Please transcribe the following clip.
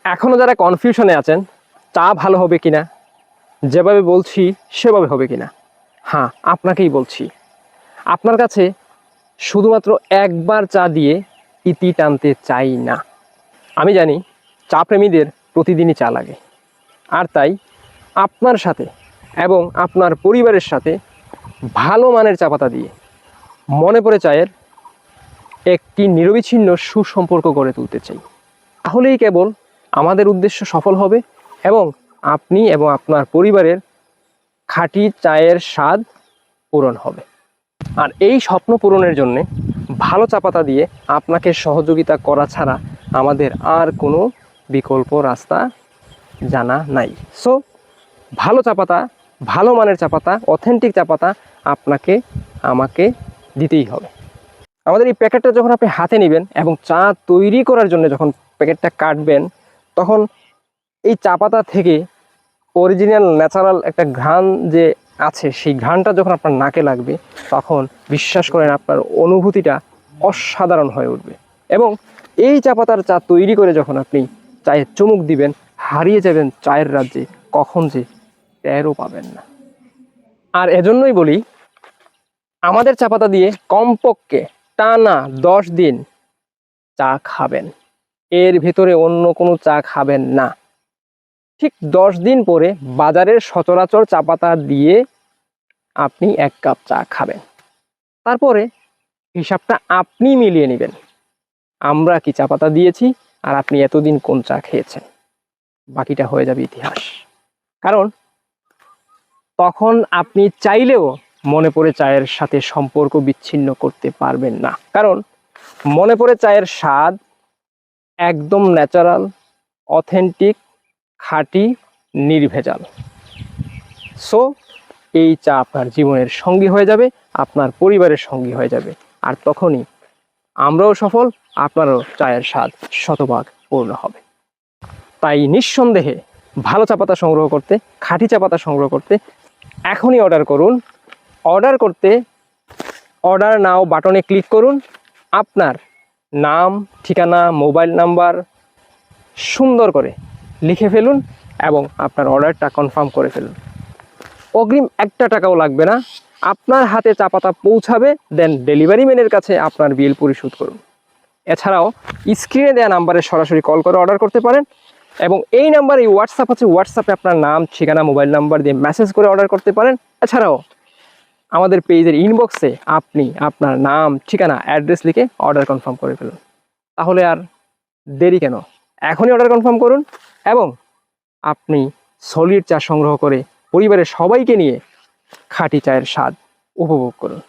এখনও যারা কনফিউশনে আছেন চা ভালো হবে কিনা, যেভাবে বলছি সেভাবে হবে কিনা, হ্যাঁ আপনাকেই বলছি। আপনার কাছে শুধুমাত্র একবার চা দিয়ে ইতি টানতে চাই না। আমি জানি চা প্রেমীদের প্রতিদিনই চা লাগে, আর তাই আপনার সাথে এবং আপনার পরিবারের সাথে ভালো মানের চা পাতা দিয়ে মনে পড়ে চায়ের একটি নিরবিচ্ছিন্ন সুসম্পর্ক গড়ে তুলতে চাই। তাহলেই কেবল আমাদের উদ্দেশ্য সফল হবে এবং আপনি এবং আপনার পরিবারের খাঁটি চায়ের স্বাদ পূরণ হবে। আর এই স্বপ্ন পূরণের জন্যে ভালো চা পাতা দিয়ে আপনাকে সহযোগিতা করা ছাড়া আমাদের আর কোনো বিকল্প রাস্তা জানা নাই। সো ভালো চা পাতা, ভালো মানের চা পাতা, অথেন্টিক চা পাতা আপনাকে আমাকে দিতেই হবে। আমাদের এই প্যাকেটটা যখন আপনি হাতে নেবেন এবং চা তৈরি করার জন্য যখন প্যাকেটটা কাটবেন, তখন এই চা পাতা থেকে অরিজিনাল ন্যাচারাল একটা ঘ্রাণ যে আছে, সেই ঘ্রাণটা যখন আপনার নাকে লাগবে, তখন বিশ্বাস করেন আপনার অনুভূতিটা অসাধারণ হয়ে উঠবে। এবং এই চা পাতার চা তৈরি করে যখন আপনি চায়ের চুমুক দিবেন, হারিয়ে যাবেন চায়ের রাজ্যে, কখন যে টেরও পাবেন না। আর এজন্যই বলি, আমাদের চা পাতা দিয়ে কমপক্ষে টানা 10 দিন চা খাবেন, এর ভেতরে অন্য কোনো চা খাবেন না। ঠিক 10 দিন পরে বাজারের সচরাচর চা পাতা দিয়ে আপনি 1 কাপ চা খাবেন। তারপরে হিসাবটা আপনি মিলিয়ে নেবেন, আমরা কি চা পাতা দিয়েছি আর আপনি এতদিন কোন চা খেয়েছেন। বাকিটা হয়ে যাবে ইতিহাস। কারণ তখন আপনি চাইলেও মনে পড়ে চায়ের সাথে সম্পর্ক বিচ্ছিন্ন করতে পারবেন না। কারণ মনে পড়ে চায়ের স্বাদ একদম ন্যাচারাল, অথেন্টিক, খাঁটি, নির্ভেজাল। সো এই চা আপনার জীবনের সঙ্গী হয়ে যাবে, আপনার পরিবারের সঙ্গী হয়ে যাবে। আর তখনই আমরাও সফল, আপনারও চায়ের স্বাদ শতভাগ পূর্ণ হবে। তাই নিঃসন্দেহে ভালো চা পাতা সংগ্রহ করতে, খাঁটি চা পাতা সংগ্রহ করতে এখনই অর্ডার করুন। অর্ডার করতে অর্ডার নাও বাটনে ক্লিক করুন। আপনার নাম, ঠিকানা, মোবাইল নাম্বার সুন্দর করে লিখে ফেলুন এবং আপনার অর্ডারটা কনফার্ম করে ফেলুন। অগ্রিম 1 টাকাও লাগবে না, আপনার হাতে চা পাতা পৌঁছাবে, দেন ডেলিভারি ম্যানের কাছে আপনার বিল পরিশোধ করুন। এছাড়াও স্ক্রিনে দেওয়া নাম্বারে সরাসরি কল করে অর্ডার করতে পারেন এবং এই নাম্বারে হোয়াটসঅ্যাপ আছে, হোয়াটসঅ্যাপে আপনার নাম, ঠিকানা, মোবাইল নাম্বার দিয়ে মেসেজ করে অর্ডার করতে পারেন। এছাড়াও আমাদের পেজের ইনবক্সে আপনি আপনার নাম, ঠিকানা, অ্যাড্রেস লিখে অর্ডার কনফার্ম করে ফেলুন। তাহলে আর দেরি কেন, এখনই অর্ডার কনফার্ম করুন এবং আপনি সলিড চা সংগ্রহ করে পরিবারের সবাইকে নিয়ে খাঁটি চায়ের স্বাদ উপভোগ করুন।